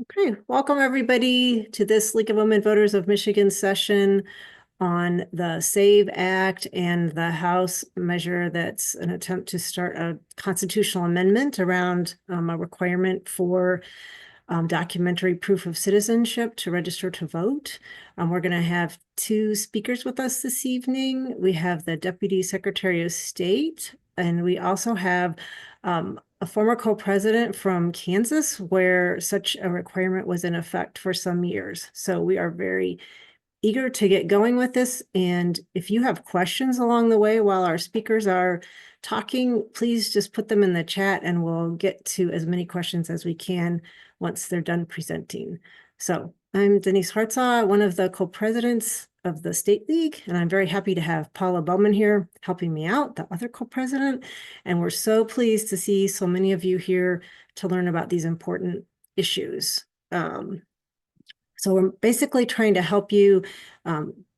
Okay, welcome everybody to this League of Women Voters of Michigan session on the SAVE Act and the House measure that's an attempt to start a constitutional amendment around a requirement for documentary proof of citizenship to register to vote. We're going to have two speakers with us this evening. We have the Deputy Secretary of State, and we also have a former co-president from Kansas, where such a requirement was in effect for some years. So we are very eager to get going with this. And if you have questions along the way while our speakers are talking, please just put them in the chat and we'll get to as many questions as we can once they're done presenting. So I'm Denise Hartzaw, one of the co-presidents of the State League, and I'm very happy to have Paula Bowman here helping me out, the other co-president. And we're so pleased to see so many of you here to learn about these important issues. So we're basically trying to help you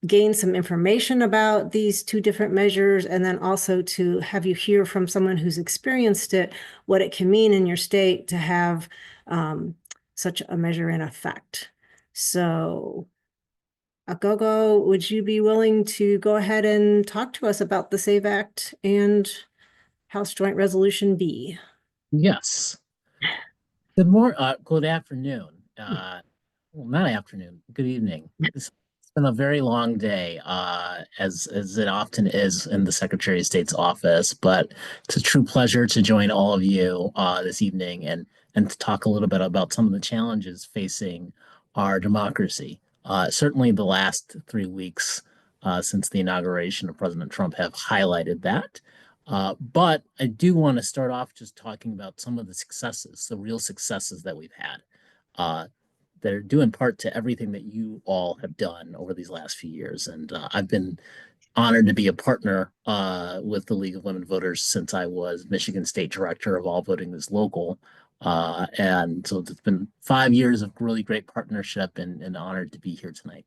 gain some information about these two different measures, and then also to have you hear from someone who's experienced it, what it can mean in your state to have such a measure in effect. So Aghogho, would you be willing to go ahead and talk to us about the SAVE Act and House Joint Resolution B? Yes. Good afternoon. Well, not afternoon. Good evening. It's been a very long day, as it often is in the Secretary of State's office. But it's a true pleasure to join all of you this evening and to talk a little bit about some of the challenges facing our democracy. Certainly, the last 3 weeks since the inauguration of President Trump have highlighted that. But I do want to start off just talking about some of the successes, the real successes that we've had, that are due in part to everything that you all have done over these last few years. And I've been honored to be a partner with the League of Women Voters since I was Michigan State Director of All Voting is Local. And so it's been 5 years of really great partnership and honored to be here tonight.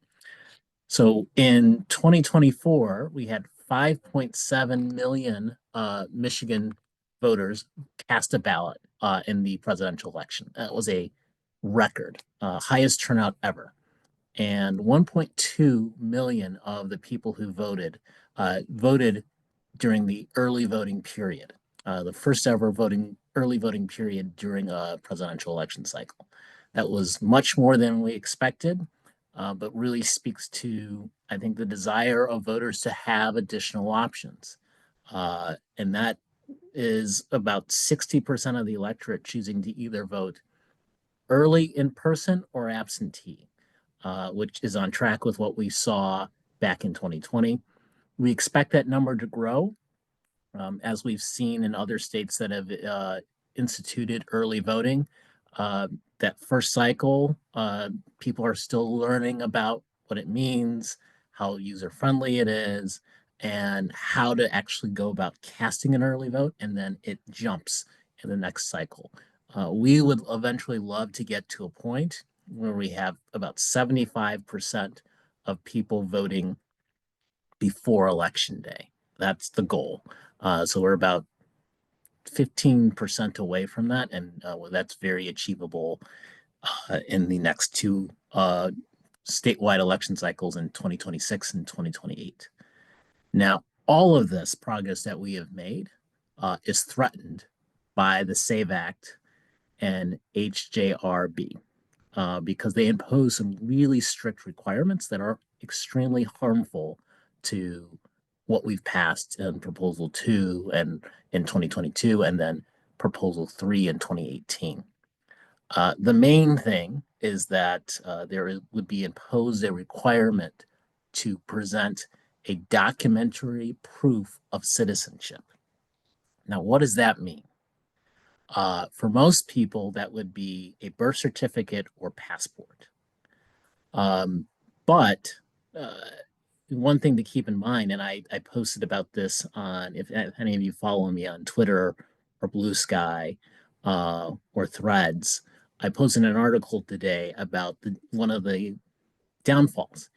So in 2024, we had 5.7 million Michigan voters cast a ballot in the presidential election. That was a record, highest turnout ever. And 1.2 million of the people who voted voted during the early voting period, the first ever early voting period during a presidential election cycle. That was much more than we expected, but really speaks to, I think, the desire of voters to have additional options. And that is about 60% of the electorate choosing to either vote early in person or absentee, which is on track with what we saw back in 2020. We expect that number to grow, as we've seen in other states that have instituted early voting. That first cycle, people are still learning about what it means, how user friendly it is, and how to actually go about casting an early vote, and then it jumps in the next cycle. We would eventually love to get to a point where we have about 75% of people voting before election day. That's the goal. So we're about 15% away from that, and well, that's very achievable in the next two statewide election cycles in 2026 and 2028. Now, all of this progress that we have made is threatened by the SAVE Act and HJRB because they impose some really strict requirements that are extremely harmful to what we've passed in Proposal 2 and in 2022, and then Proposal 3 in 2018. The main thing is that would be imposed a requirement to present a documentary proof of citizenship. Now, what does that mean? For most people, that would be a birth certificate or passport. But one thing to keep in mind, and I posted about this on, if any of you follow me on Twitter or Blue Sky or Threads, I posted an article today about one of the downfalls.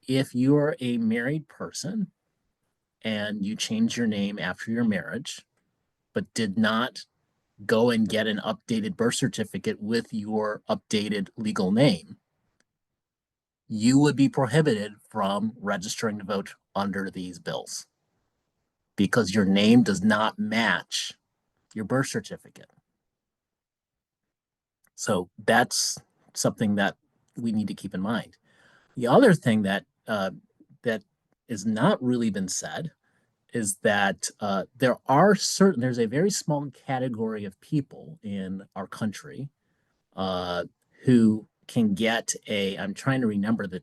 If you're a married person and you change your name after your marriage, but did not go and get an updated birth certificate with your updated legal name, you would be prohibited from registering to vote under these bills because your name does not match your birth certificate. So that's something that we need to keep in mind. The other thing that is not really been said is that there's a very small category of people in our country uh, who can get a. I'm trying to remember the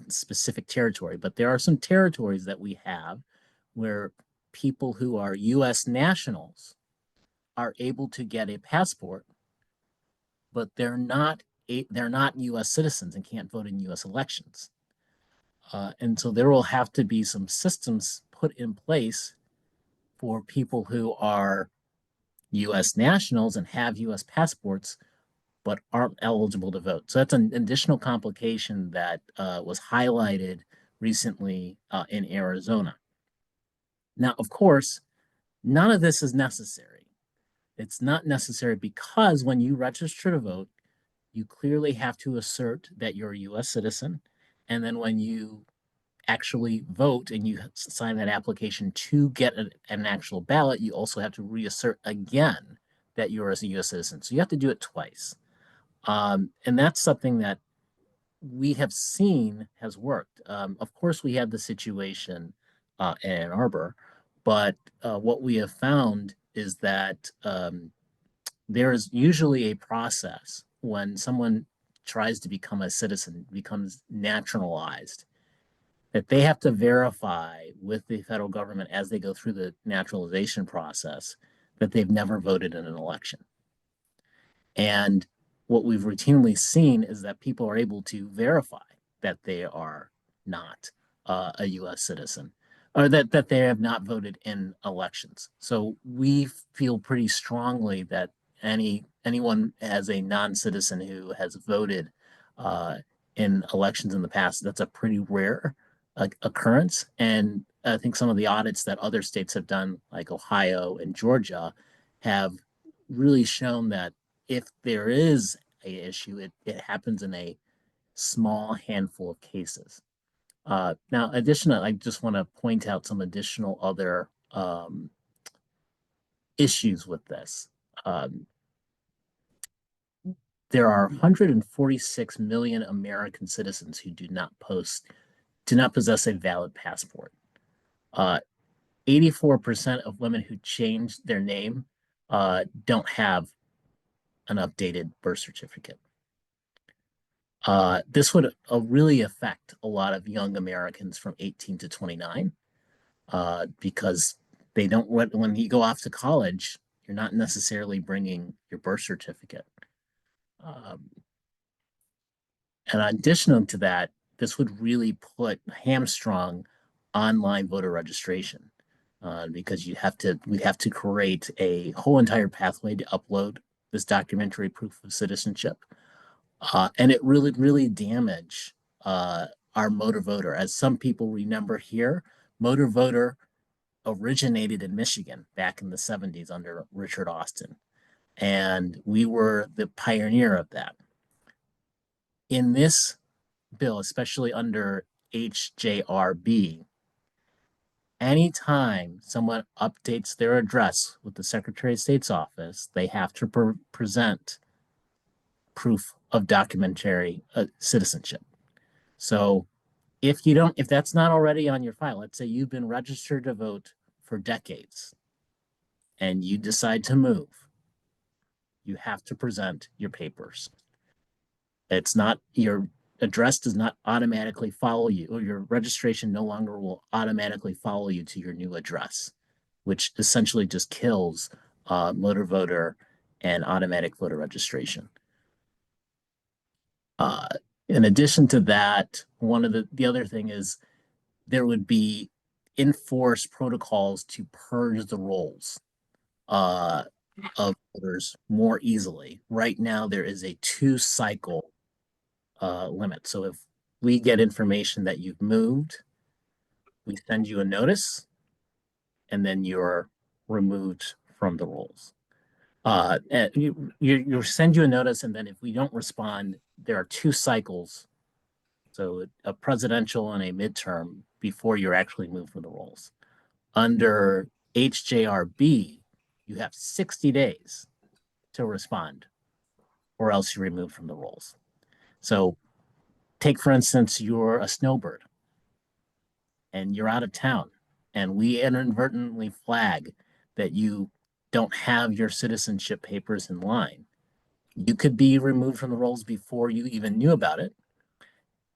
specific territory, but there are some territories that we have where people who are U.S. nationals are able to get a passport, but they're not U.S. citizens and can't vote in U.S. elections. And so there will have to be some systems put in place for people who are U.S. nationals and have U.S. passports but aren't eligible to vote. So that's an additional complication that was highlighted recently in Arizona. Now, of course, none of this is necessary. It's not necessary because when you register to vote, you clearly have to assert that you're a US citizen. And then when you actually vote and you sign that application to get an actual ballot, you also have to reassert again that you're a US citizen. So you have to do it twice. And that's something that we have seen has worked. Of course, we have the situation in Ann Arbor, but what we have found is that there is usually a process when someone tries to become a citizen, becomes naturalized, that they have to verify with the federal government as they go through the naturalization process that they've never voted in an election. And what we've routinely seen is that people are able to verify that they are not a US citizen or that they have not voted in elections. So we feel pretty strongly that anyone as a non-citizen who has voted uh, in elections in the past, that's a pretty rare occurrence. And I think some of the audits that other states have done, like Ohio and Georgia, have really shown that if there is a issue, it happens in a small handful of cases. Now, additionally, I just want to point out some additional other issues with this. Um, there are 146 million American citizens who do not possess a valid passport. 84% of women who changed their name don't have an updated birth certificate. This would really affect a lot of young Americans from 18 to 29 because they don't, when you go off to college, you're not necessarily bringing your birth certificate. Um, and in addition to that, this would really put hamstrung online voter registration because we have to create a whole entire pathway to upload this documentary proof of citizenship. And it really damaged our motor voter. As some people remember here, motor voter originated in Michigan back in the 70s under Richard Austin. And we were the pioneer of that. In this bill, especially under HJRB, anytime someone updates their address with the Secretary of State's office, they have to present proof of documentary citizenship. So if that's not already on your file, let's say you've been registered to vote for decades and you decide to move, you have to present your papers. It's not your address does not automatically follow you, or your registration no longer will automatically follow you to your new address, which essentially just kills motor voter and automatic voter registration. Uh, in addition to that, one of the other thing is there would be enforced protocols to purge the rolls uh, of voters more easily. Right now, there is a 2 cycle limit. So if we get information that you've moved, we send you a notice, and then you're removed from the rolls. And you send you a notice, and then if we don't respond, there are 2 cycles, so a presidential and a midterm, before you're actually moved from the rolls. Under HJRB, you have 60 days to respond, or else you're removed from the rolls. So take, for instance, you're a snowbird and you're out of town, and we inadvertently flag that you don't have your citizenship papers in line. You could be removed from the rolls before you even knew about it.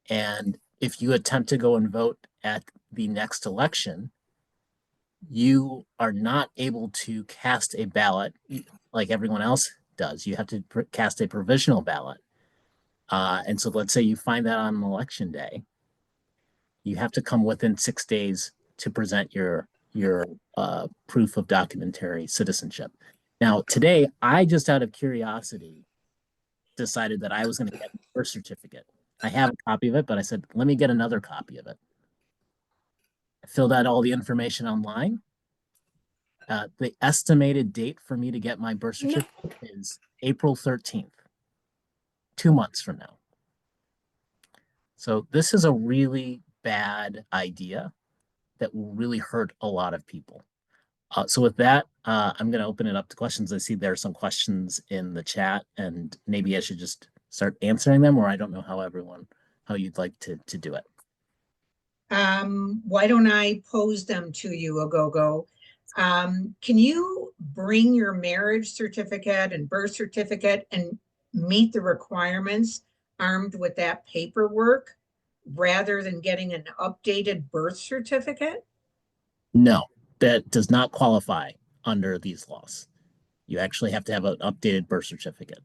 And if you attempt to go and vote at the next election, you are not able to cast a ballot like everyone else does. You have to cast a provisional ballot. And so let's say you find that on election day, you have to come within 6 days to present your proof of documentary citizenship. Now, today, I just out of curiosity decided that I was going to get a birth certificate. I have a copy of it, but I said, let me get another copy of it. I filled out all the information online. The estimated date for me to get my birth certificate is April 13th, 2 months from now. So this is a really bad idea that will really hurt a lot of people. So with that, I'm going to open it up to questions. I see there are some questions in the chat, and maybe I should just start answering them, or I don't know how you'd like to do it. Why don't I pose them to you, Aghogho? Can you bring your marriage certificate and birth certificate and meet the requirements armed with that paperwork rather than getting an updated birth certificate? No, that does not qualify under these laws. You actually have to have an updated birth certificate.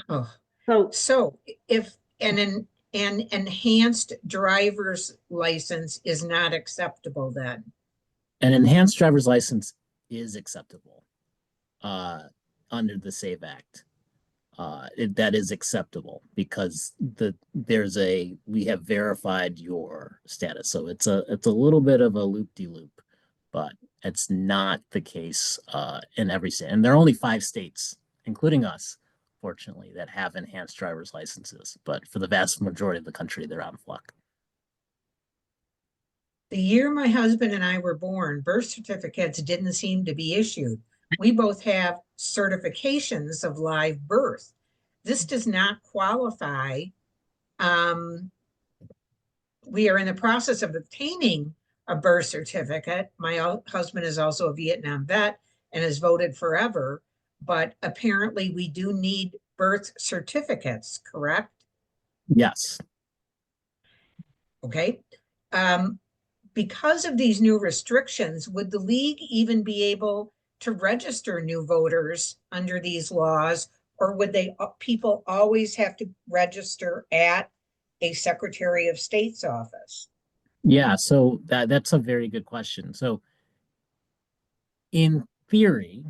Oh, So, so if an enhanced driver's license is not acceptable then? An enhanced driver's license is acceptable under the SAVE Act. That is acceptable because we have verified your status. So it's a little bit of a loop-de-loop, but it's not the case in every state. And there are only 5 states, including us, fortunately, that have enhanced driver's licenses. But for the vast majority of the country, they're out of luck. The year my husband and I were born, birth certificates didn't seem to be issued. We both have certifications of live birth. This does not qualify. We are in the process of obtaining a birth certificate. My husband is also a Vietnam vet and has voted forever, but apparently we do need birth certificates, correct? Yes. Okay. Because of these new restrictions, would the league even be able to register new voters under these laws, or would people always have to register at a Secretary of State's office? Yeah, so that's a very good question. So in theory,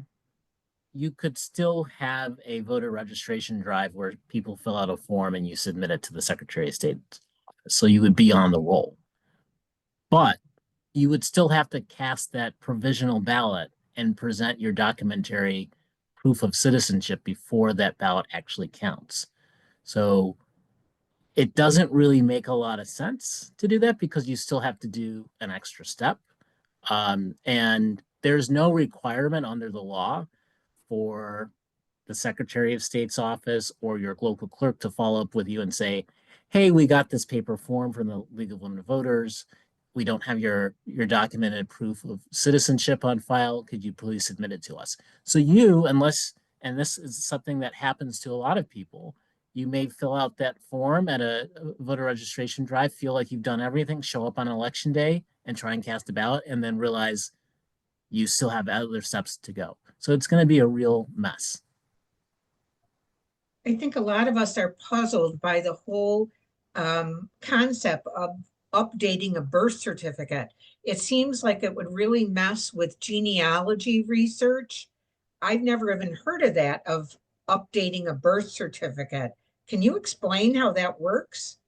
you could still have a voter registration drive where people fill out a form and you submit it to the Secretary of State. So you would be on the roll. But you would still have to cast that provisional ballot and present your documentary proof of citizenship before that ballot actually counts. So it doesn't really make a lot of sense to do that because you still have to do an extra step. And there's no requirement under the law for the Secretary of State's office or your local clerk to follow up with you and say, hey, we got this paper form from the League of Women Voters. We don't have your documented proof of citizenship on file. Could you please submit it to us? So and this is something that happens to a lot of people, you may fill out that form at a voter registration drive, feel like you've done everything, show up on election day and try and cast a ballot, and then realize you still have other steps to go. So it's going to be a real mess. I think a lot of us are puzzled by the whole concept of updating a birth certificate. It seems like it would really mess with genealogy research. I've never even heard of that, of updating a birth certificate. Can you explain how that works?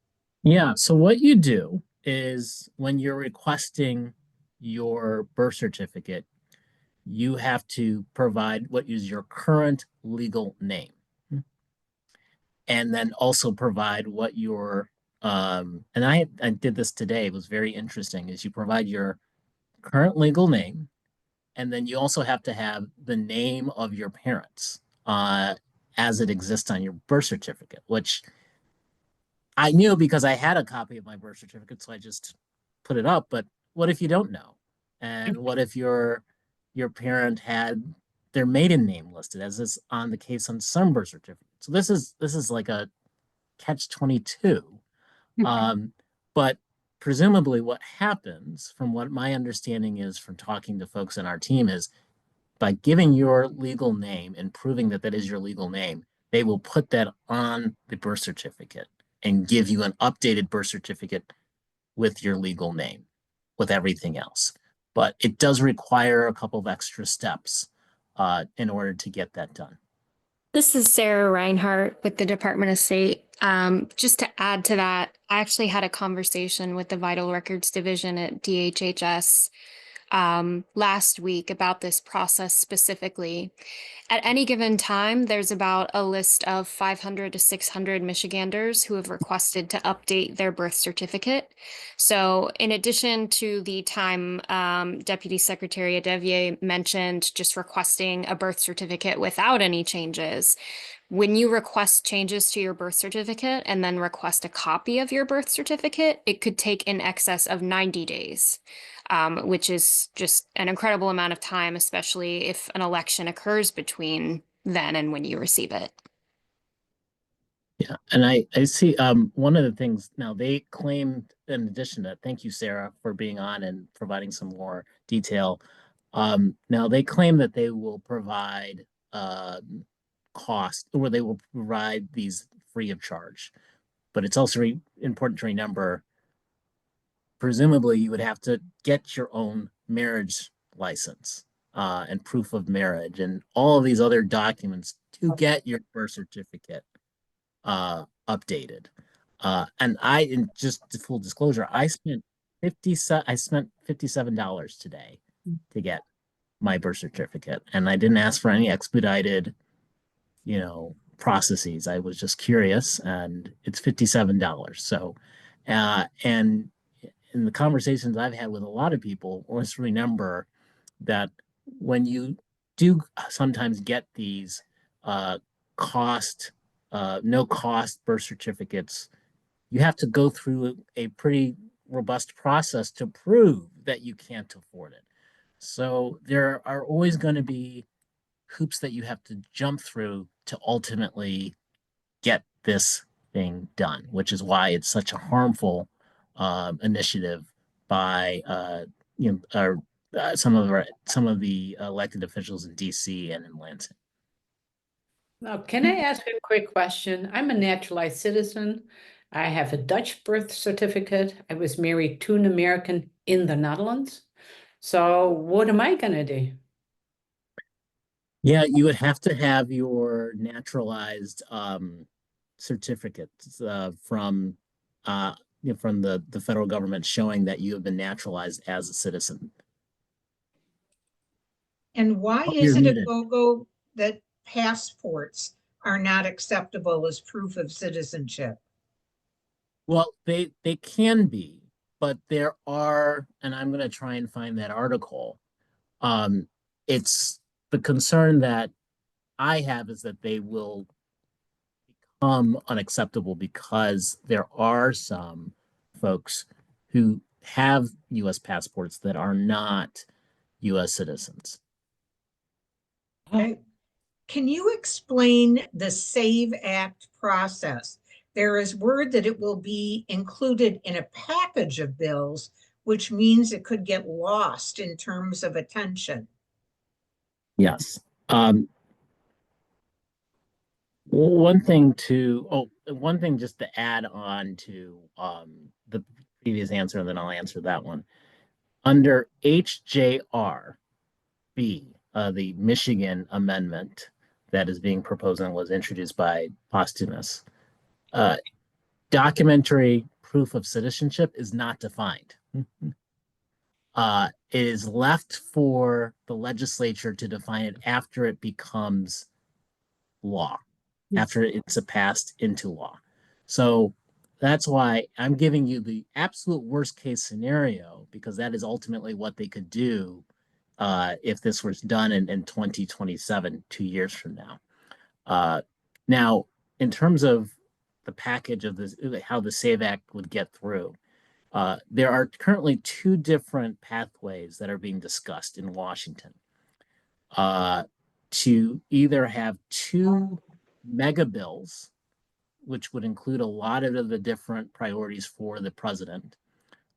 Yeah, so what you do is when you're requesting your birth certificate, you have to provide what is your current legal name. And then also provide what your and I did this today, it was very interesting, is you provide your current legal name, and then you also have to have the name of your parents as it exists on your birth certificate, which I knew because I had a copy of my birth certificate, so I just put it up. But what if you don't know? And what if your parent had their maiden name listed, as is on the case on some birth certificates? So this is like a catch 22. But presumably, what happens, from what my understanding is from talking to folks in our team, is by giving your legal name and proving that that is your legal name, they will put that on the birth certificate and give you an updated birth certificate with your legal name, with everything else. But it does require a couple of extra steps in order to get that done. This is Sarah Reinhart with the Department of State. Just to add to that, I actually had a conversation with the Vital Records Division at DHHS last week about this process specifically. At any given time, there's about a list of 500 to 600 Michiganders who have requested to update their birth certificate. So in addition to the time Deputy Secretary Edevbie mentioned just requesting a birth certificate without any changes, when you request changes to your birth certificate and then request a copy of your birth certificate, it could take in excess of 90 days. Which is just an incredible amount of time, especially if an election occurs between then and when you receive it. Yeah, and I see one of the things now they claimed, in addition to that, thank you, Sarah, for being on and providing some more detail. Now they claim that they will provide cost, or they will provide these free of charge. But it's also important to remember, presumably you would have to get your own marriage license and proof of marriage and all of these other documents to get your birth certificate updated. And in just full disclosure, I spent $57 today to get my birth certificate, and I didn't ask for any expedited, processes. I was just curious, and it's $57. So, and in the conversations I've had with a lot of people, always remember that when you do sometimes get these cost no cost birth certificates, you have to go through a pretty robust process to prove that you can't afford it. So there are always going to be hoops that you have to jump through to ultimately get this thing done, which is why it's such a harmful initiative by some of the elected officials in DC and in Lansing. Now, can I ask a quick question? I'm a naturalized citizen. I have a Dutch birth certificate. I was married to an American in the Netherlands. So what am I gonna do? Yeah, you would have to have your naturalized certificates from the federal government showing that you have been naturalized as a citizen. And why Oh, is you're it muted. Aghogho that passports are not acceptable as proof of citizenship? Well, they can be, but there are, and I'm going to try and find that article. It's the concern that I have is that they will become unacceptable because there are some folks who have U.S. passports that are not U.S. citizens. Okay. Can you explain the SAVE Act process? There is word that it will be included in a package of bills, which means it could get lost in terms of attention. Yes. One thing just to add on to the previous answer, and then I'll answer that one. Under HJR B, the Michigan amendment that is being proposed and was introduced by Posthumous, documentary proof of citizenship is not defined. It is left for the legislature to define it after it becomes law, after it's passed into law. So that's why I'm giving you the absolute worst case scenario, because that is ultimately what they could do if this was done in 2027, 2 years from now. Now, in terms of the package of this, how the SAVE Act would get through, there are currently two different pathways that are being discussed in Washington. To either have two mega bills, which would include a lot of the different priorities for the president,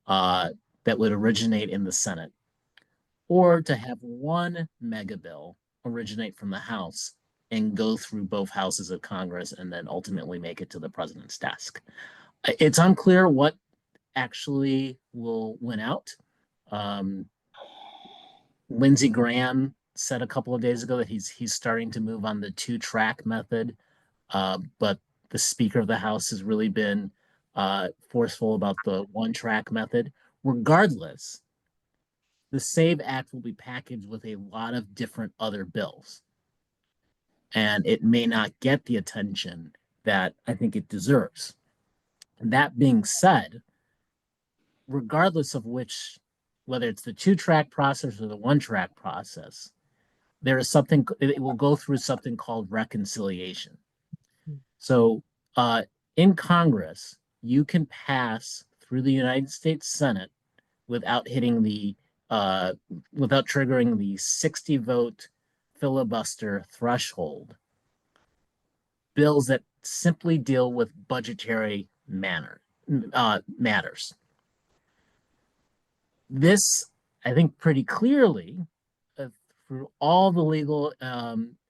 that would originate in the Senate, or to have one mega bill originate from the House and go through both houses of Congress and then ultimately make it to the president's desk. It's unclear what actually will win out. Lindsey Graham said a couple of days ago that he's starting to move on the two-track method, but the Speaker of the House has really been forceful about the one-track method. Regardless, the SAVE Act will be packaged with a lot of different other bills, and it may not get the attention that I think it deserves. That being said, regardless of whether it's the two-track process or the one-track process, there is something, it will go through something called reconciliation. So in Congress, you can pass through the United States Senate without without triggering the 60-vote filibuster threshold, bills that simply deal with budgetary matters. This, I think, pretty clearly, through all the legal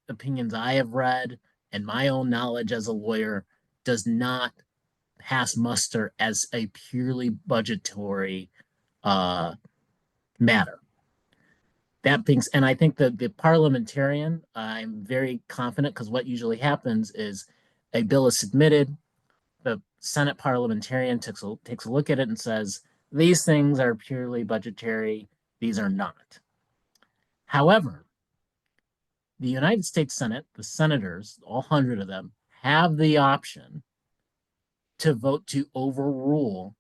opinions I have read and my own knowledge as a lawyer, does not pass muster as a purely budgetary matter. That being, and I think that the parliamentarian, I'm very confident, because what usually happens is a bill is submitted, the Senate parliamentarian takes a look at it and says, these things are purely budgetary, these are not. However, the United States Senate, the senators, all 100 of them, have the option to vote to overrule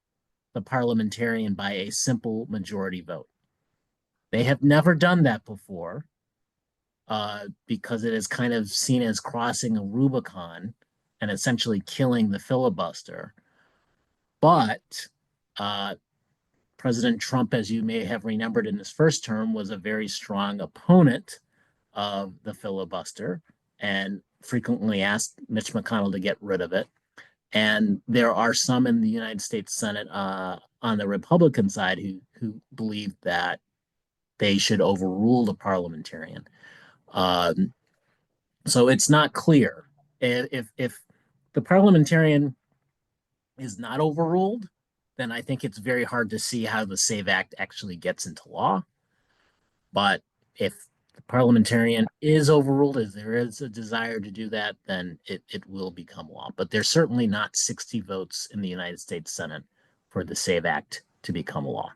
the parliamentarian by a simple majority vote. They have never done that before because it is kind of seen as crossing a Rubicon and essentially killing the filibuster. But President Trump, as you may have remembered in his first term, was a very strong opponent of the filibuster and frequently asked Mitch McConnell to get rid of it. And there are some in the United States Senate on the Republican side who believe that they should overrule the parliamentarian. So it's not clear. If the parliamentarian is not overruled, then I think it's very hard to see how the SAVE Act actually gets into law. But if the parliamentarian is overruled, if there is a desire to do that, then it will become law. But there's certainly not 60 votes in the United States Senate for the SAVE Act to become law.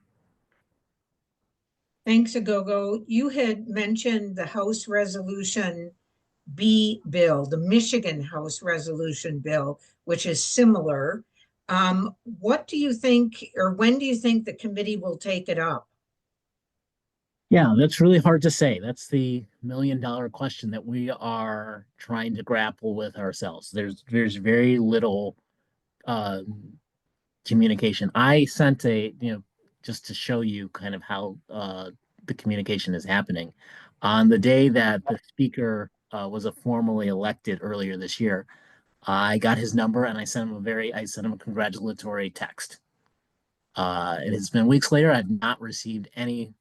Thanks, Aghogho. You had mentioned the House Resolution B bill, the Michigan House Resolution bill, which is similar. What do you think, or when do you think the committee will take it up? Yeah, that's really hard to say. That's the million-dollar question that we are trying to grapple with ourselves. There's very little communication. I sent just to show you kind of how the communication is happening. On the day that the speaker was formally elected earlier this year, I got his number and I sent him a congratulatory text. It has been weeks later. I've not received any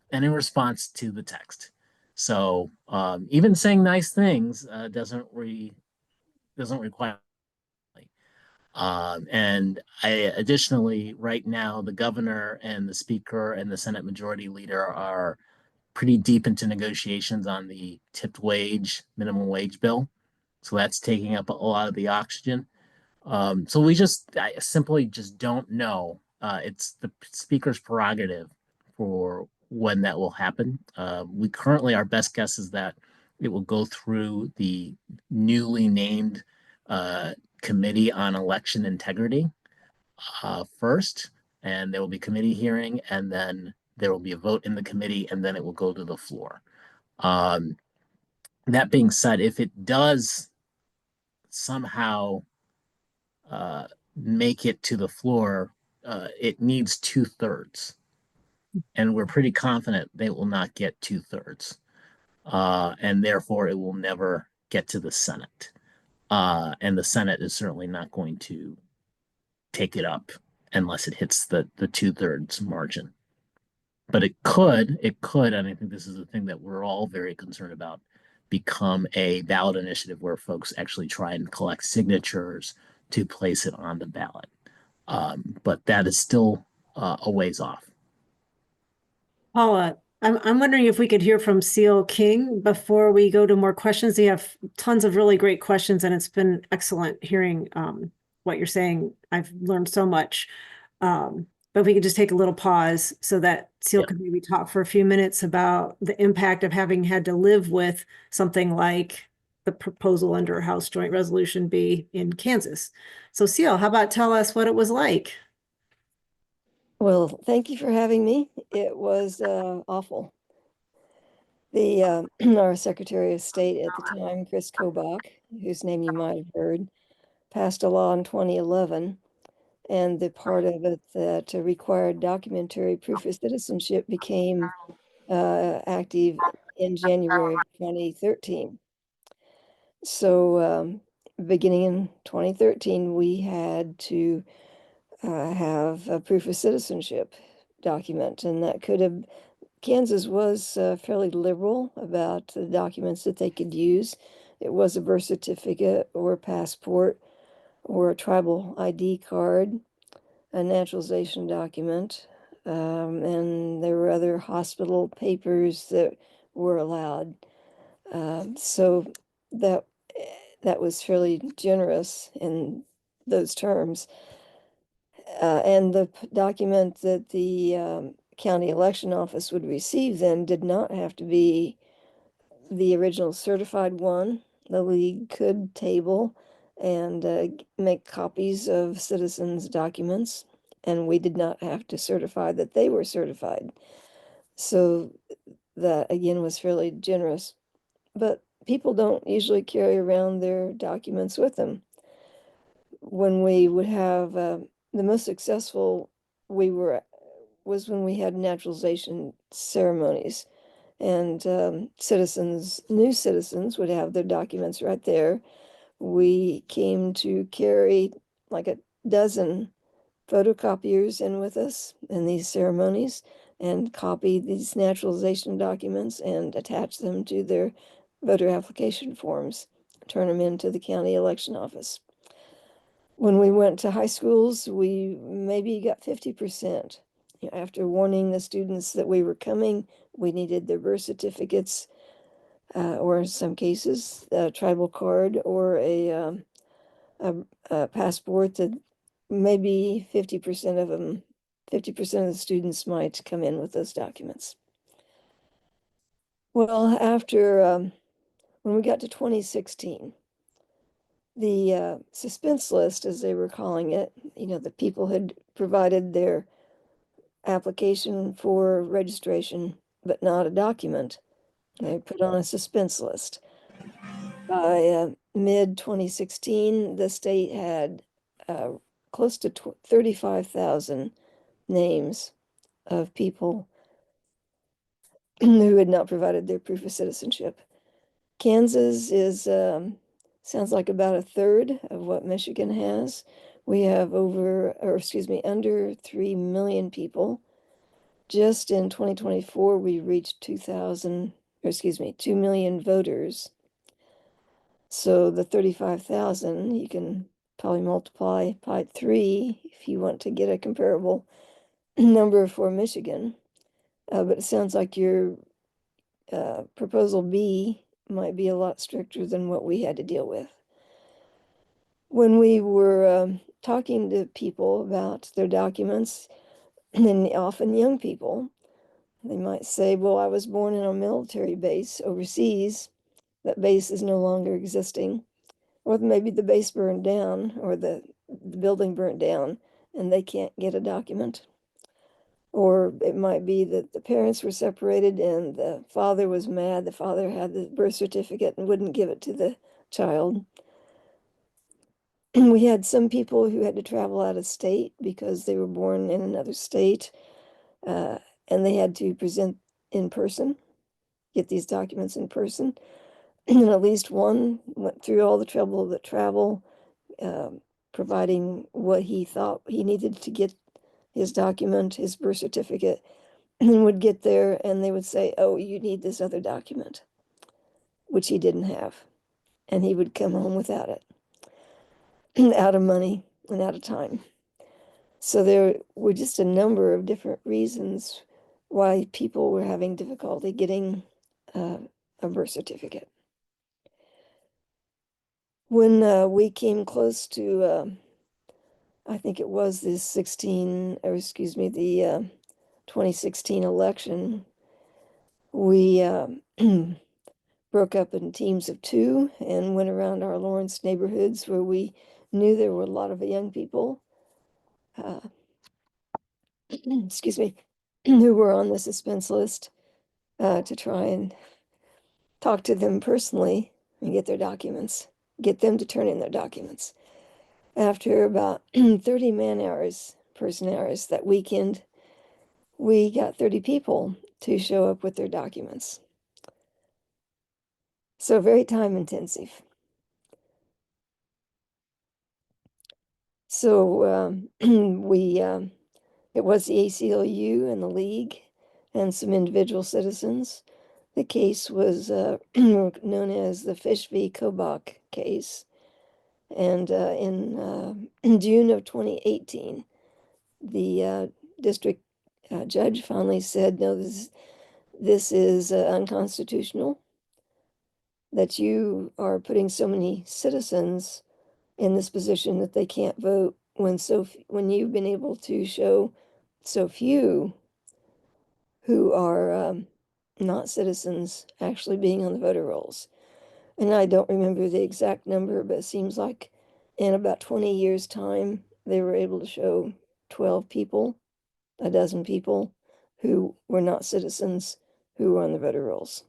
response to the text. So even saying nice things doesn't require. And additionally, right now, the governor and the speaker and the Senate Majority Leader are pretty deep into negotiations on the tipped wage, minimum wage bill. So that's taking up a lot of the oxygen. So I simply just don't know It's the speaker's prerogative for when that will happen. We currently, our best guess is that it will go through the newly named Committee on Election Integrity first, and there will be committee hearing, and then there will be a vote in the committee, and then it will go to the floor. That being said, if it does somehow make it to the floor, it needs 2/3. And we're pretty confident they will not get 2/3. And therefore, it will never get to the Senate. And the Senate is certainly not going to take it up unless it hits the 2/3 margin. But it could, and I think this is the thing that we're all very concerned about, become a ballot initiative where folks actually try and collect signatures to place it on the ballot. But that is still a ways off. Paula, I'm wondering if we could hear from Seal King before we go to more questions. You have tons of really great questions, and it's been excellent hearing what you're saying. I've learned so much. But if we could just take a little pause so that Seal could maybe talk for a few minutes about the impact of having had to live with something like the proposal under House Joint Resolution B in Kansas. So Seal, how about tell us what it was like? Well, thank you for having me. It was awful. Our Secretary of State at the time, Chris Kobach, whose name you might have heard, passed a law in 2011, and the part of it that required documentary proof of citizenship became active in January of 2013. So beginning in 2013, we had to have a proof of citizenship document, and that could have, Kansas was fairly liberal about the documents that they could use. It was a birth certificate or a passport or a tribal ID card, a naturalization document, and there were other hospital papers that were allowed. So that was fairly generous in those terms. And the document that the county election office would receive then did not have to be the original certified one. The league could table and make copies of citizens' documents, and we did not have to certify that they were certified. So that again was fairly generous. But people don't usually carry around their documents with them. When we would have the most successful was when we had naturalization ceremonies, and new citizens would have their documents right there. We came to carry like a dozen photocopiers in with us in these ceremonies and copy these naturalization documents and attach them to their voter application forms, turn them into the county election office. When we went to high schools, we maybe got 50%. After warning the students that we were coming, we needed their birth certificates, or in some cases, a tribal card or a passport. That maybe 50% of them, 50% of the students might come in with those documents. Well, after when we got to 2016, the suspense list, as they were calling it, the people had provided their application for registration, but not a document. They put on a suspense list. By mid 2016, the state had close to 35,000 names of people who had not provided their proof of citizenship. Kansas is sounds like about a third of what Michigan has. We have under 3 million people. Just in 2024, we reached 2 million voters. So the 35,000, you can probably multiply by 3 if you want to get a comparable number for Michigan. But it sounds like your proposal B might be a lot stricter than what we had to deal with. when we were talking to people about their documents, and often young people, they might say, well, I was born in a military base overseas. That base is no longer existing. Or maybe the base burned down, or the building burnt down, and they can't get a document. Or it might be that the parents were separated and the father was mad. The father had the birth certificate and wouldn't give it to the child. We had some people who had to travel out of state because they were born in another state, and they had to present in person, get these documents in person. And at least one went through all the trouble of the travel, providing what he thought he needed to get his document, his birth certificate, and would get there and they would say, oh, you need this other document, which he didn't have. And he would come home without it, out of money and out of time. So there were just a number of different reasons why people were having difficulty getting a birth certificate. When we came close to, I think it was the 2016 election, we broke up in teams of 2 and went around our Lawrence neighborhoods where we knew there were a lot of young people, excuse me, who were on the suspense list, to try and talk to them personally and get their documents, get them to turn in their documents. After about 30 person hours that weekend, we got 30 people to show up with their documents. So very time intensive. So it was the ACLU and the League and some individual citizens. The case was known as the Fish v. Kobach case. And in June of 2018, the district judge finally said, no, this is unconstitutional, that you are putting so many citizens in this position that they can't vote when you've been able to show so few who are not citizens actually being on the voter rolls. And I don't remember the exact number, but it seems like in about 20 years' time, they were able to show 12 people, a dozen people who were not citizens who were on the voter rolls.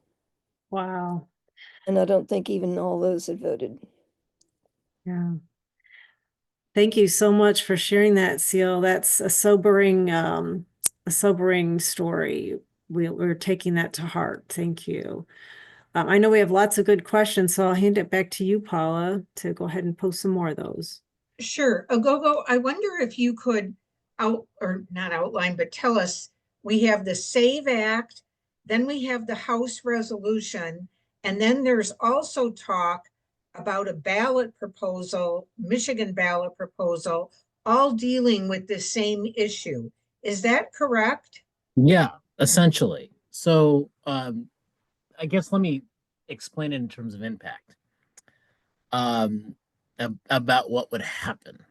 Wow. And I don't think even all those had voted. Yeah. Thank you so much for sharing that, Seal. That's a sobering story. We're taking that to heart. Thank you. I know we have lots of good questions, so I'll hand it back to you, Paula, to go ahead and post some more of those. Sure. Aghogho, I wonder if you could not outline, but tell us, we have the SAVE Act, then we have the House resolution, and then there's also talk about a ballot proposal, Michigan ballot proposal, all dealing with the same issue. Is that correct? Yeah, essentially. So I guess let me explain it in terms of impact about what would happen.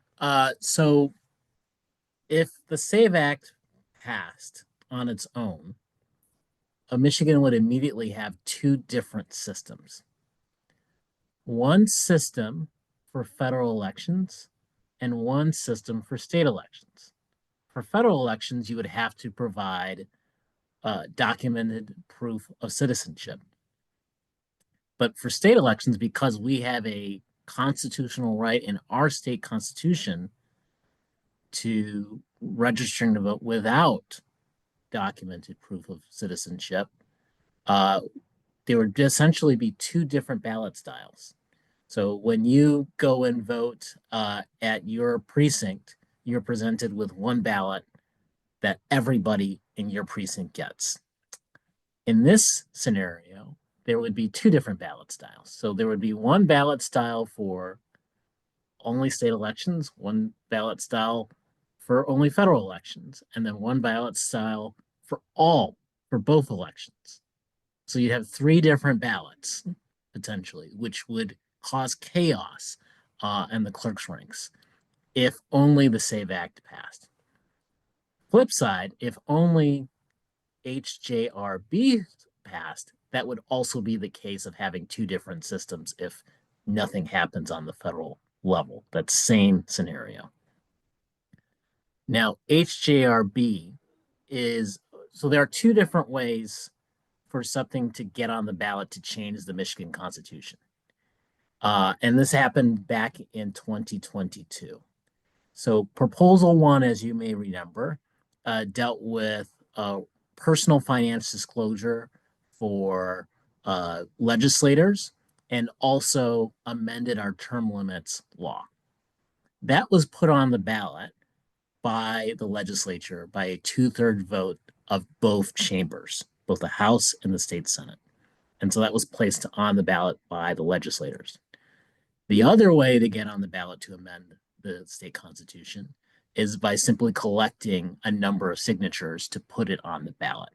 So if the SAVE Act passed on its own, Michigan would immediately have 2 different systems. One system for federal elections and one system for state elections. For federal elections, you would have to provide documented proof of citizenship. But for state elections, because we have a constitutional right in our state constitution to registering to vote without documented proof of citizenship, there would essentially be 2 different ballot styles. So when you go and vote at your precinct, you're presented with one ballot that everybody in your precinct gets. In this scenario, there would be 2 different ballot styles. So there would be one ballot style for only state elections, one ballot style for only federal elections, and then one ballot style for both elections. So you'd have 3 different ballots potentially, which would cause chaos and the clerk's ranks if only the SAVE Act passed. Flip side, if only HJRB passed, that would also be the case of having two different systems if nothing happens on the federal level. That same scenario. Now, HJRB is, so there are two different ways for something to get on the ballot to change the Michigan Constitution. And this happened back in 2022. So proposal one, as you may remember, dealt with personal finance disclosure for legislators and also amended our term limits law. That was put on the ballot by the legislature by a 2/3 vote of both chambers, both the House and the state Senate. And so that was placed on the ballot by the legislators. The other way to get on the ballot to amend the state constitution is by simply collecting a number of signatures to put it on the ballot.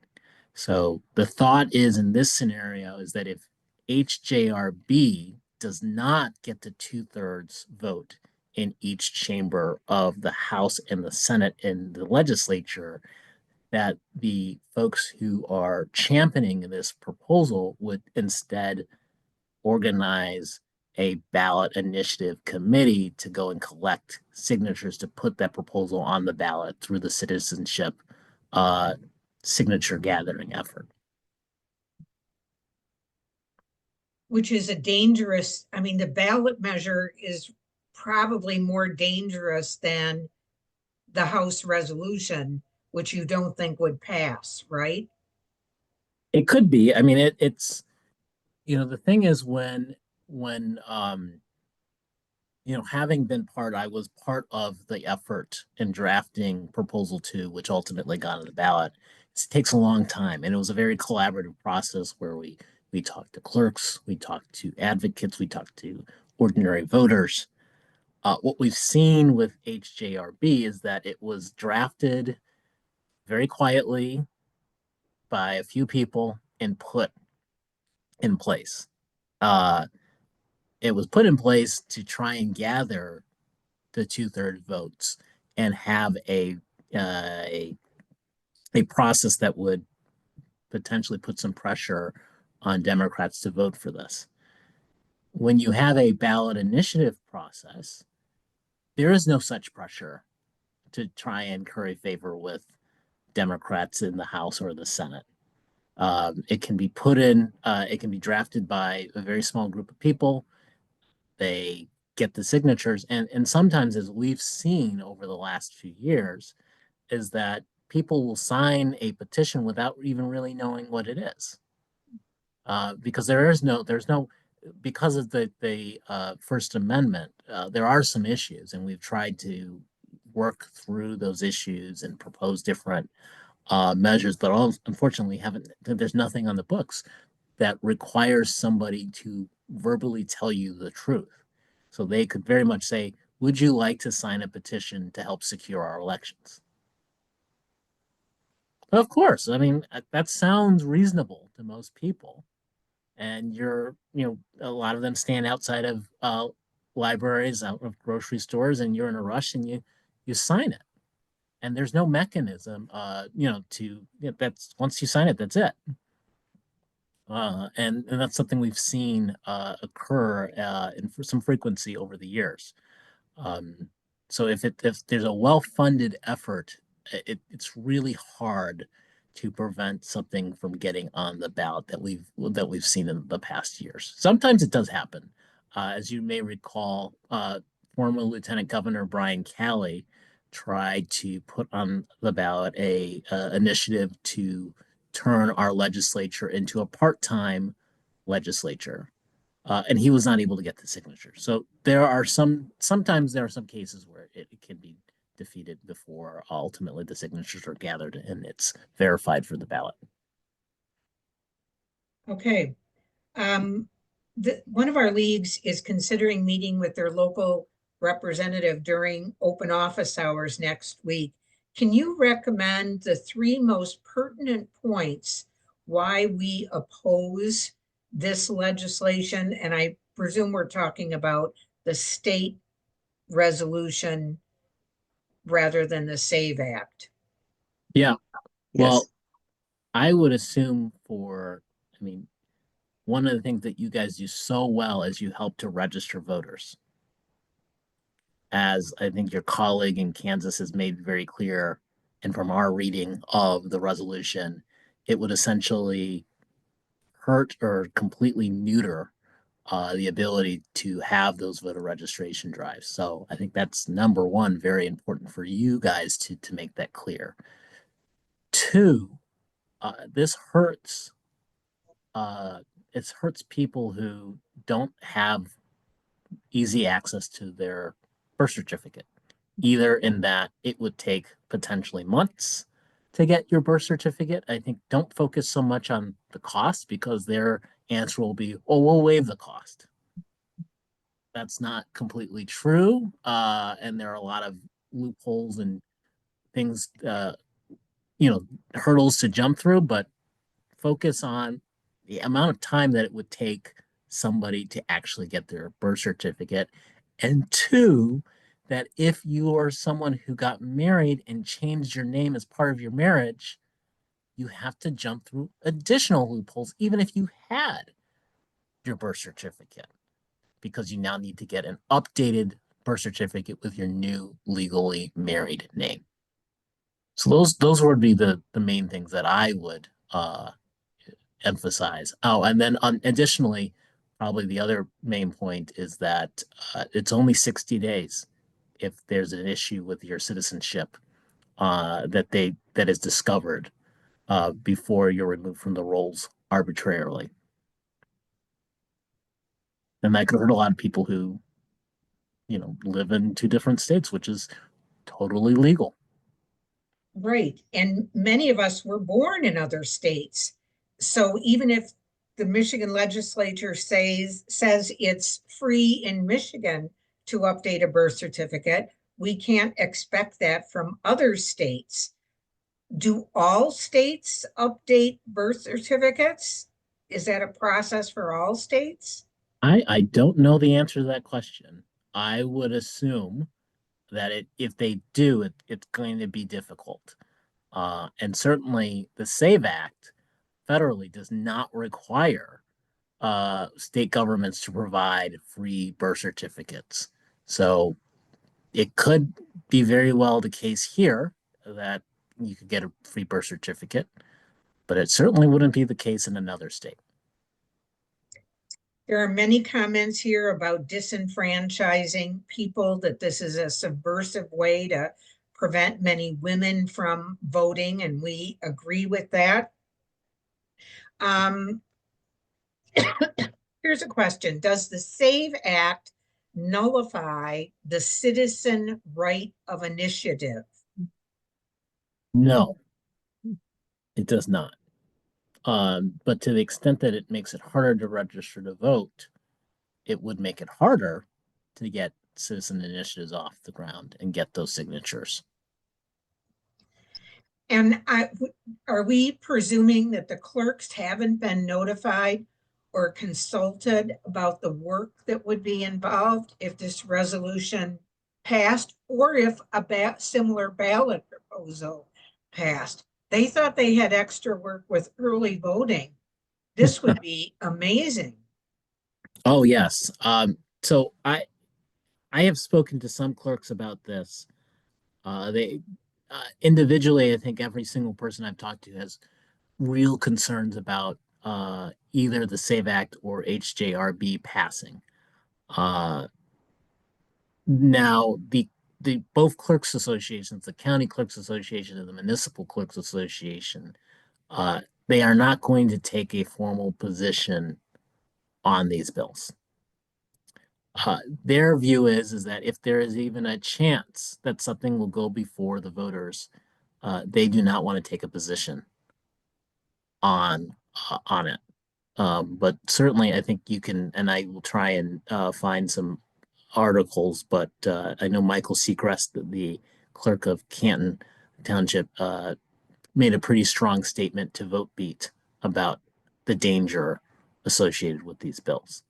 So the thought is in this scenario is that if HJRB does not get the 2/3 vote in each chamber of the House and the Senate and the legislature, that the folks who are championing this proposal would instead organize a ballot initiative committee to go and collect signatures to put that proposal on the ballot through the citizenship signature gathering effort. Which is a dangerous, I mean, the ballot measure is probably more dangerous than the House resolution, which you don't think would pass, right? It could be. I mean, it's, the thing is when having been I was part of the effort in drafting proposal 2, which ultimately got on the ballot. It takes a long time, and it was a very collaborative process where we talked to clerks, we talked to advocates, we talked to ordinary voters. What we've seen with HJRB is that it was drafted very quietly by a few people and put in place. It was put in place to try and gather the 2/3 votes and have a process that would potentially put some pressure on Democrats to vote for this. When you have a ballot initiative process, there is no such pressure to try and curry favor with Democrats in the House or the Senate. It can be it can be drafted by a very small group of people. They get the signatures. And sometimes, as we've seen over the last few years, is that people will sign a petition without even really knowing what it is. Because there's no, because of the First Amendment, there are some issues, and we've tried to work through those issues and propose different measures, but unfortunately there's nothing on the books that requires somebody to verbally tell you the truth. So they could very much say, would you like to sign a petition to help secure our elections? Of course. I mean, that sounds reasonable to most people. And a lot of them stand outside of libraries, out of grocery stores, and you're in a rush and you sign it. And there's no mechanism, that's once you sign it, that's it. And that's something we've seen occur in some frequency over the years. So if there's a well-funded effort, it's really hard to prevent something from getting on the ballot that we've seen in the past years. Sometimes it does happen. As you may recall, former Lieutenant Governor Brian Calley tried to put on the ballot a initiative to turn our legislature into a part-time legislature. And he was not able to get the signature. So sometimes there are some cases where it can be defeated before ultimately the signatures are gathered and it's verified for the ballot. Okay. One of our leagues is considering meeting with their local representative during open office hours next week. Can you recommend the 3 most pertinent points why we oppose this legislation? And I presume we're talking about the state resolution rather than the SAVE Act. Yeah. Yes. Well, I would assume I mean, one of the things that you guys do so well is you help to register voters. As I think your colleague in Kansas has made very clear, and from our reading of the resolution, it would essentially hurt or completely neuter the ability to have those voter registration drives. So I think that's number one, very important for you guys to make that clear. Two, this hurts. It hurts people who don't have easy access to their birth certificate, either in that it would take potentially months to get your birth certificate. I think don't focus so much on the cost, because their answer will be, oh, we'll waive the cost. That's not completely true. And there are a lot of loopholes and things, hurdles to jump through, but focus on the amount of time that it would take somebody to actually get their birth certificate. And two, that if you are someone who got married and changed your name as part of your marriage, you have to jump through additional loopholes, even if you had your birth certificate, because you now need to get an updated birth certificate with your new legally married name. So those would be the main things that I would emphasize. Oh, and then additionally, probably the other main point is that it's only 60 days if there's an issue with your citizenship that is discovered before you're removed from the rolls arbitrarily. And that could hurt a lot of people who, live in two different states, which is totally legal. Right. And many of us were born in other states. So even if the Michigan legislature says it's free in Michigan to update a birth certificate, we can't expect that from other states. Do all states update birth certificates? Is that a process for all states? I don't know the answer to that question. I would assume that if they do, it's going to be difficult. And certainly the SAVE Act federally does not require state governments to provide free birth certificates. So it could be very well the case here that you could get a free birth certificate, but it certainly wouldn't be the case in another state. There are many comments here about disenfranchising people, that this is a subversive way to prevent many women from voting, and we agree with that. Here's a question. Does the SAVE Act nullify the citizen right of initiative? No, it does not. But to the extent that it makes it harder to register to vote, it would make it harder to get citizen initiatives off the ground and get those signatures. And are we presuming that the clerks haven't been notified or consulted about the work that would be involved if this resolution passed, or if a similar ballot proposal passed? They thought they had extra work with early voting. This would be amazing. Oh yes. So I have spoken to some clerks about this. They individually, I think every single person I've talked to has real concerns about either the SAVE Act or HJRB passing. Now, the both clerks associations, the county clerks association and the municipal clerks association, they are not going to take a formal position on these bills. Their view is that if there is even a chance that something will go before the voters, they do not want to take a position on it. But certainly, I think you can, and I will try and find some articles. But I know Michael Seacrest, the clerk of Canton Township, made a pretty strong statement to VoteBeat about the danger associated with these bills.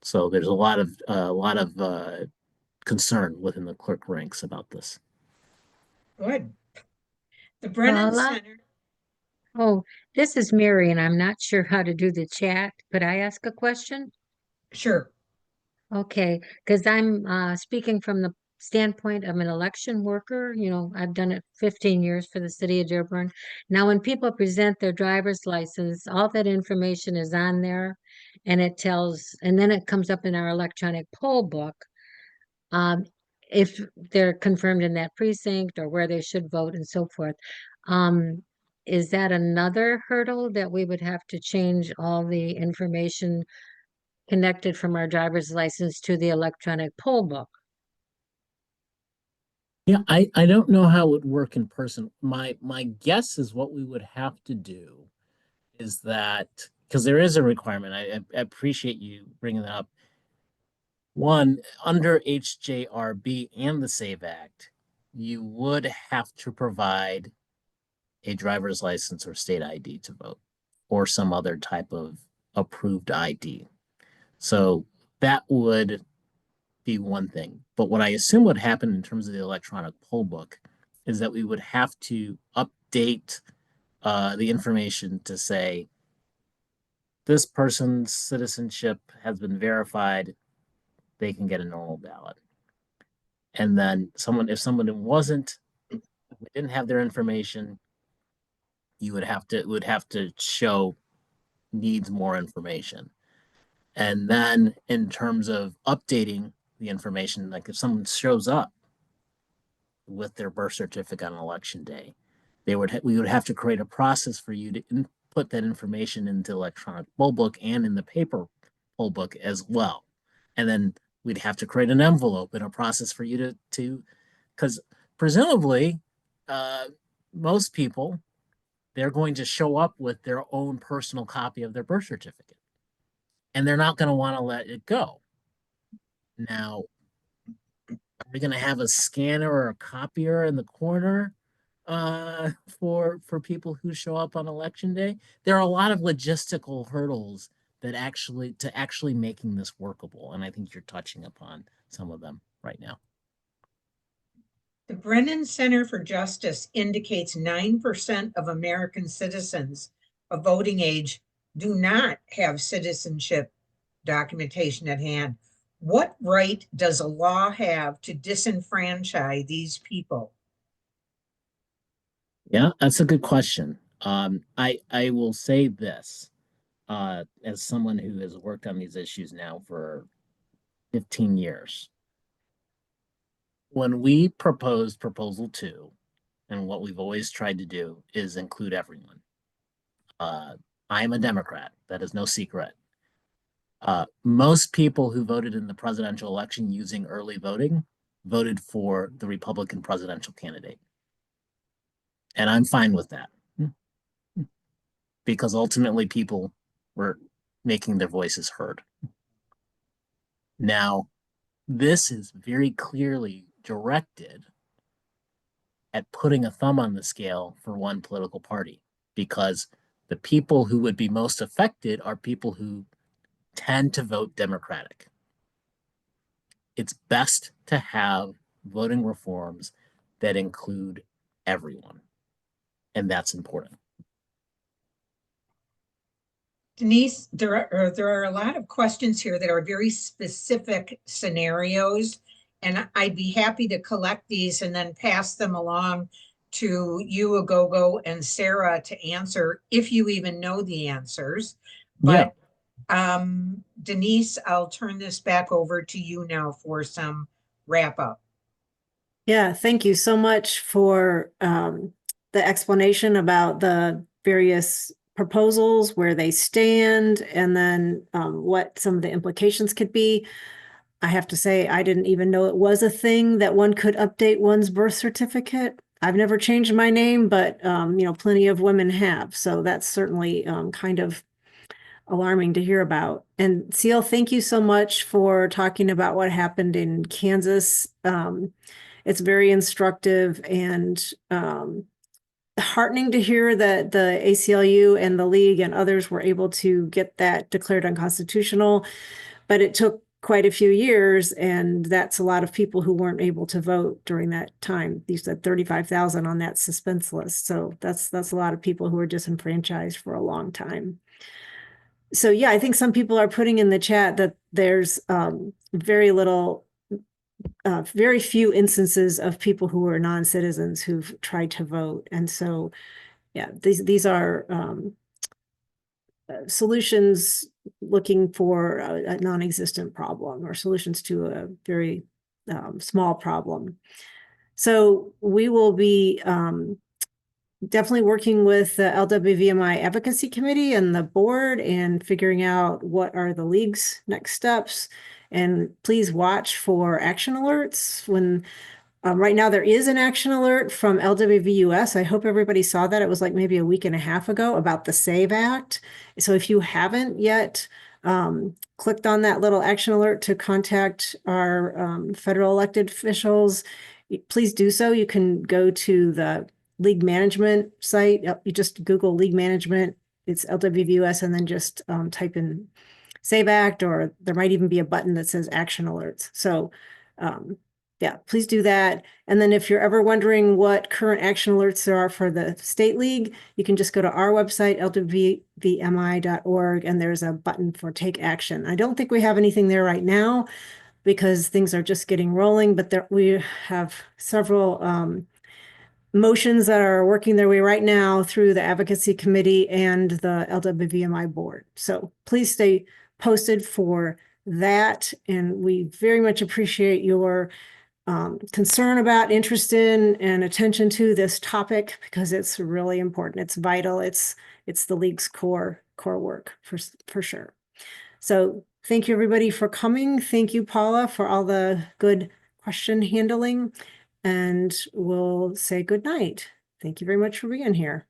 So there's a lot of concern within the clerk ranks about this. Good. The Brennan Paula? Center, Oh, this is Mary, and I'm not sure how to do the chat. Could I ask a question? sure. Okay, because I'm speaking from the standpoint of an election worker. You know, I've done it 15 years for the city of Dearborn. Now, when people present their driver's license, all that information is on there, and it tells, and then it comes up in our electronic poll book. Um, if they're confirmed in that precinct or where they should vote and so forth. Um, is that another hurdle that we would have to change all the information connected from our driver's license to the electronic poll book? Yeah, I don't know how it would work in person. My guess is what we would have to do is that, because there is a requirement, I appreciate you bringing that up. One, under HJRB and the SAVE Act, you would have to provide a driver's license or state ID to vote, or some other type of approved ID. So that would be one thing. But what I assume would happen in terms of the electronic poll book is that we would have to update the information to say this person's citizenship has been verified, they can get a normal ballot. And then if someone wasn't, didn't have their information, you would have to show needs more information. And then in terms of updating the information, like if someone shows up with their birth certificate on election day, we would have to create a process for you to input that information into the electronic poll book and in the paper poll book as well. And then we'd have to create an envelope and a process for you to because presumably most people, they're going to show up with their own personal copy of their birth certificate, and they're not going to want to let it go. Now, are we going to have a scanner or a copier in the corner for people who show up on election day? There are a lot of logistical hurdles that actually making this workable, and I think you're touching upon some of them right now. The Brennan Center for Justice indicates 9% of American citizens of voting age do not have citizenship documentation at hand. What right does a law have to disenfranchise these people? Yeah, that's a good question. I will say this, as someone who has worked on these issues now for 15 years. When we proposed Proposal 2, and what we've always tried to do is include everyone. I am a Democrat. That is no secret. Most people who voted in the presidential election using early voting voted for the Republican presidential candidate. And I'm fine with that. Because ultimately people were making their voices heard. Now, this is very clearly directed at putting a thumb on the scale for one political party, because the people who would be most affected are people who tend to vote Democratic. It's best to have voting reforms that include everyone, and that's important. Denise, there are a lot of questions here that are very specific scenarios, and I'd be happy to collect these and then pass them along to you, Aghogho, and Sarah to answer if you even know the answers. But Denise, I'll turn this back over to you now for some wrap up. Yeah, thank you so much for the explanation about the various proposals, where they stand, and then what some of the implications could be. I have to say, I didn't even know it was a thing that one could update one's birth certificate. I've never changed my name, but plenty of women have. So that's certainly kind of alarming to hear about. And Seal, thank you so much for talking about what happened in Kansas. It's very instructive and heartening to hear that the ACLU and the League and others were able to get that declared unconstitutional. but it took quite a few years, and that's a lot of people who weren't able to vote during that time. You said 35,000 on that suspense list. So that's a lot of people who were disenfranchised for a long time. So yeah, I think some people are putting in the chat that there's very few instances of people who are non-citizens who've tried to vote. And so, yeah, these are solutions looking for a non-existent problem, or solutions to a very small problem. So we will be definitely working with the LWVMI Advocacy Committee and the board and figuring out what are the league's next steps. And please watch for action alerts when right now there is an action alert from LWVUS. I hope everybody saw that. It was like maybe a week and a half ago about the SAVE Act. So if you haven't yet clicked on that little action alert to contact our federal elected officials, please do so. You can go to the League Management site. You just Google League Management. It's LWVUS, and then just type in SAVE Act, or there might even be a button that says action alerts. So yeah, please do that. And then if you're ever wondering what current action alerts there are for the State League, you can just go to our website, lwvmi.org, and there's a button for take action. I don't think we have anything there right now because things are just getting rolling, but we have several motions that are working their way right now through the Advocacy Committee and the LWVMI board. So please stay posted for that. And we very much appreciate your concern about, interest in, and attention to this topic, because it's really important. It's vital. It's the league's core work for sure. So thank you, everybody, for coming. Thank you, Paula, for all the good question handling, and we'll say good night. Thank you very much for being here.